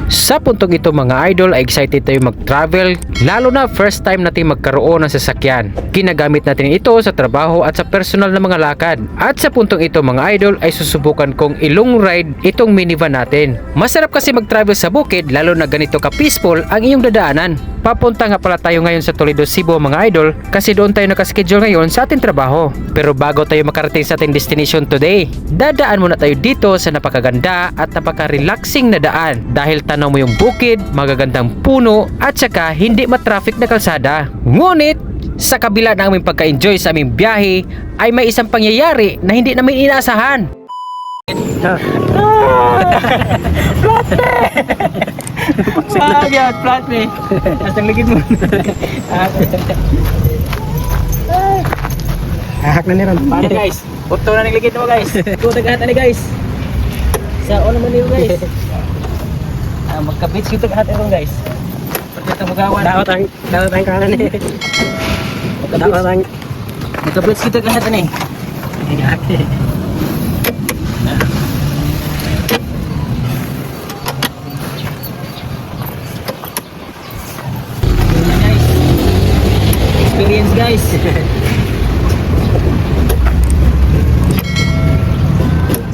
Sa puntong ito mga idol ay excited tayo mag-travel, lalo na first time natin magkaroon ng sasakyan. Ginagamit natin ito sa trabaho at sa personal na mga lakad. At sa puntong ito mga idol ay susubukan kong ilong ride itong minivan natin. Masarap kasi mag-travel sa bukid lalo na ganito ka peaceful ang iyong dadaanan. Papunta nga pala tayo ngayon sa Toledo, Cebu mga idol kasi doon tayo nakaschedule ngayon sa ating trabaho. Pero bago tayo makarating sa ating destination today, dadaan muna tayo dito sa napakaganda at napaka-relaxing na daan dahil tanaw mo yung bukid, magagandang puno at saka hindi matraffic na kalsada. Ngunit sa kabila ng aming pagka-enjoy sa aming biyahe ay may isang pangyayari na hindi namin inaasahan. Agad, flat me. Asang ligid mo. Hahak na niran. Paano guys? Puto na ligid mo guys. Puto gahat na guys. Sa ano man niyo guys? Magka-beach kita gahat ron guys. Pagkita mo gawan. Daot ang kanan ni. Magka-beach kita gahat ni. Experience guys.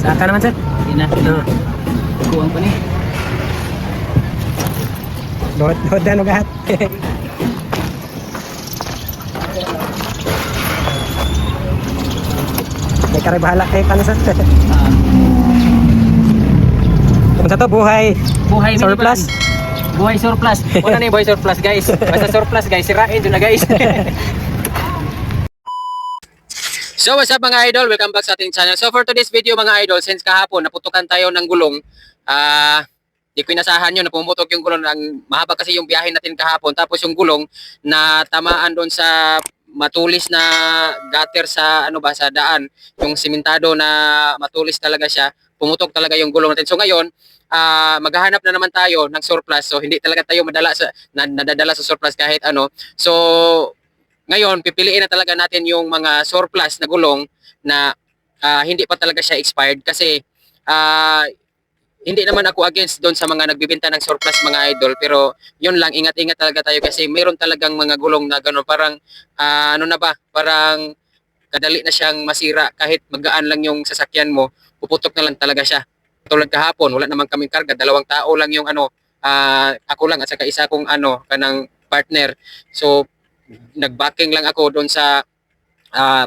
Saan ka naman sir? Hindi na. Kuwang pa ni. Dood na nugahat. May karibahala kayo pa na sir. Kung sa to buhay Buhay surplus. Buhay surplus. Una na yung buhay surplus guys. Basta surplus guys, sirain doon na guys. So what's up mga idol? Welcome back sa ating channel. So for today's video mga idol, since kahapon naputukan tayo ng gulong, di ko inasahan yun na pumutok yung gulong. Mahaba kasi yung biyahe natin kahapon. Tapos yung gulong na tamaan doon sa matulis na gutter sa sa daan, yung simentado na matulis talaga siya, pumutok talaga yung gulong natin. So ngayon, maghahanap na naman tayo ng surplus. So hindi talaga tayo nadadala sa surplus kahit ano. So ngayon, pipiliin na talaga natin yung mga surplus na gulong na hindi pa talaga siya expired kasi hindi naman ako against doon sa mga nagbibenta ng surplus mga idol, pero yun lang, ingat-ingat talaga tayo kasi mayroon talagang mga gulong na gano'n, parang parang kadali na siyang masira kahit magaan lang yung sasakyan mo, puputok na lang talaga siya. Tulad kahapon, wala namang kaming karga, 2 tao lang yung ako lang at saka isa kong kanang partner. So nagbacking lang ako doon sa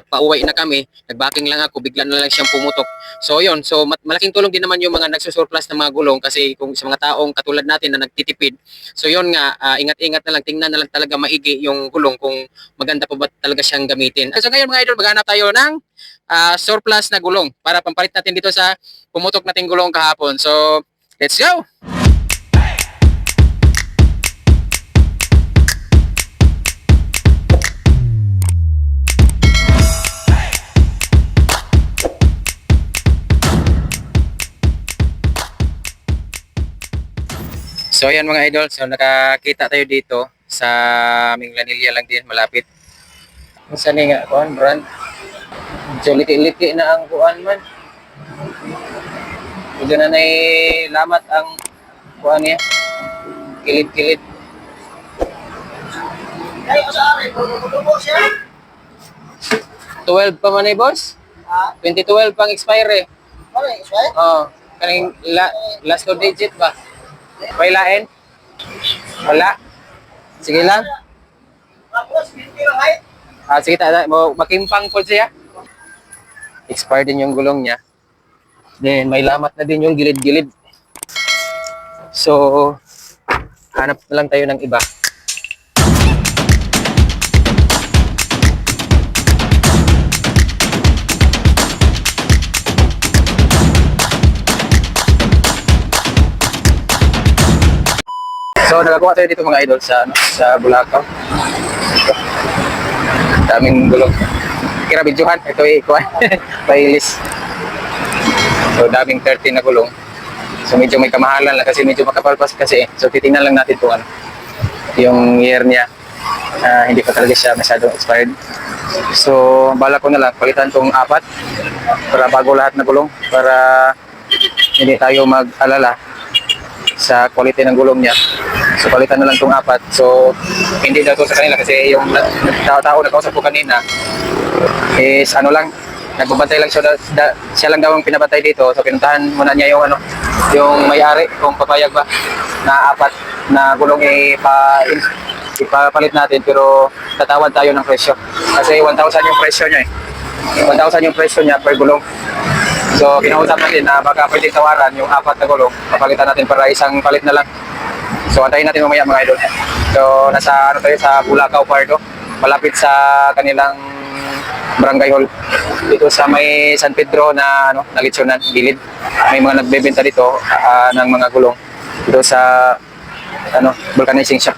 pauwi na kami, nagbacking lang ako, bigla na lang siyang pumutok. So yun, so malaking tulong din naman yung mga nagsusurplus ng mga gulong kasi kung sa mga taong katulad natin na nagtitipid. So yun nga, ingat-ingat na lang, tingnan na lang talaga maigi yung gulong kung maganda pa ba talaga siyang gamitin. So ngayon mga idol, maghanap tayo ng surplus na gulong para pampalit natin dito sa pumutok nating gulong kahapon. So let's go! So ayan mga idol, so nakakita tayo dito sa aming Lanilla lang din, malapit. Saan nga kuan brand? So liti-liti na ang kuan man. Ito na lamat ang kuan niya. Kilid-kilid. Ay, sorry, puputok siya. 12 pa man boss? 2012 pang expire eh. Ano, expired? Oh, kaning last 2 digit ba? Pailain? Wala. Sige lang. Tapos, hindi lang height. Sige makimpang po siya. Expired din yung gulong niya. Then may lamat na din yung gilid-gilid. So hanap na lang tayo ng iba. So nagagawa tayo dito mga idol sa Bulacaw. Daming gulong. Kira videohan, ito ikuan. Pailis. So daming 13 na gulong. So medyo may kamahalan lang kasi medyo makapalpas kasi. So titingnan lang natin kung yung year niya. Hindi pa talaga siya masyadong expired. So bala ko na lang palitan tong 4 para bago lahat na gulong para hindi tayo mag-alala sa quality ng gulong niya. So palitan na lang itong 4. So hindi daw to sa kanila kasi yung tao na kausap ko kanina is ano lang, nagbabantay lang siya, siya lang daw ang pinabantay dito. So pinuntahan muna niya yung ano, yung may-ari kung papayag ba na 4 na gulong ipapalit natin, pero tatawad tayo ng presyo kasi 1,000 yung presyo niya eh. 1,000 yung presyo niya per gulong. So kinausap natin na baka pwede tawaran yung 4 na gulong, papalitan natin para isang palit na lang. So antayin natin mamaya mga idol. So nasa ano tayo, sa Bulacau Pardo, malapit sa kanilang barangay hall dito sa may San Pedro na ano, na Litsunan, gilid. May mga nagbebenta dito ng mga gulong dito sa ano, vulcanizing shop.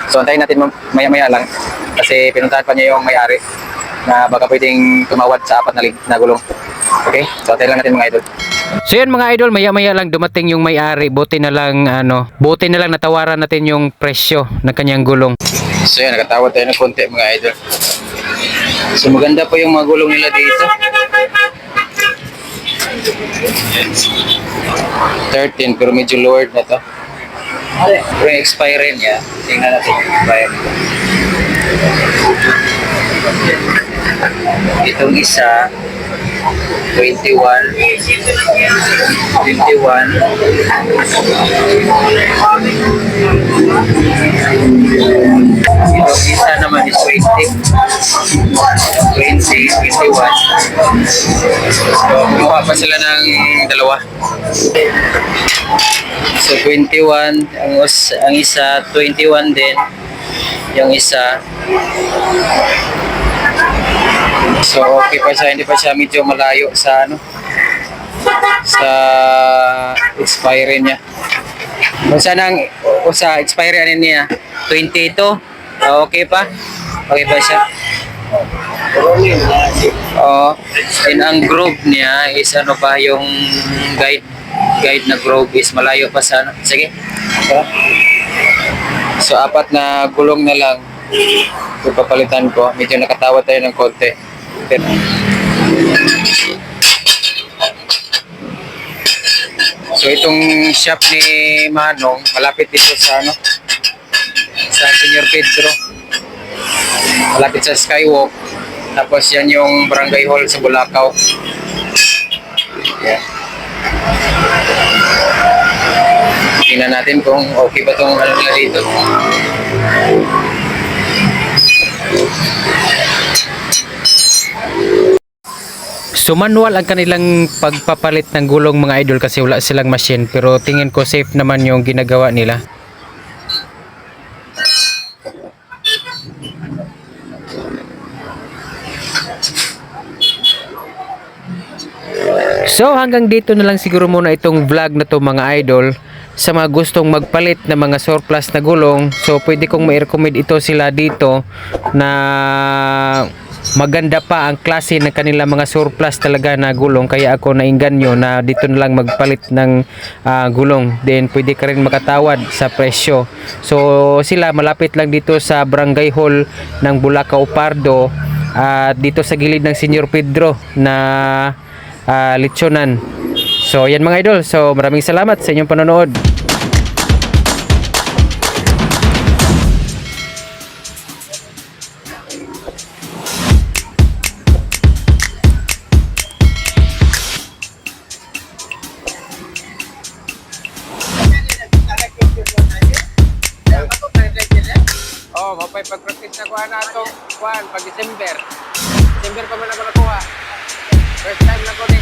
So antayin natin maya-maya lang kasi pinuntahan pa niya yung may-ari na baka pwedeng tumawad sa 4 na gulong. Okay? So antayin lang natin mga idol. So yan mga idol, maya-maya lang dumating yung may-ari. Buti na lang natawaran natin yung presyo ng kanyang gulong. So yan, nakatawad tayo ng konti mga idol. So maganda po yung mga gulong nila dito. 13 pero medyo lowered na to. Pero yung expiry niya, tingnan natin yung expiry. Itong isa 21. Itong isa naman is 21. So, kumuha pa sila ng dalawa. So, 21. Ang isa, 21 din. Yung isa. So, okay pa siya. Hindi pa siya medyo malayo sa ano, sa expiry niya. Sa expiry ano niya? 22. Okay pa? Okay pa siya? And ang groove niya is ano pa, yung guide na groove is malayo pa sa ano. Sige. So 4 na gulong na lang ito papalitan ko. Medyo nakatawad tayo ng konti. So itong shop ni Manong malapit dito sa ano, sa Senior Pedro, malapit sa Skywalk. Tapos yan yung barangay hall sa Bulacau. Yeah. Tingnan natin kung okay ba itong ano nila dito. So manual ang kanilang pagpapalit ng gulong mga idol kasi wala silang machine, pero tingin ko safe naman yung ginagawa nila. So hanggang dito na lang siguro muna itong vlog na to mga idol. Sa mga gustong magpalit ng mga surplus na gulong, so pwede kong ma-recommend ito sila dito na maganda pa ang klase ng kanila mga surplus talaga na gulong, kaya ako nainganyo na dito na lang magpalit ng gulong. Then pwede ka rin makatawad sa presyo. So sila malapit lang dito sa barangay hall ng Bulacau Pardo at dito sa gilid ng Senior Pedro na Litsunan. So yan mga idol, so maraming salamat sa inyong panonood. Oh, mapay pag-practice na kuha na ito. Pag December. December pa man ako nakuha. First time na ko na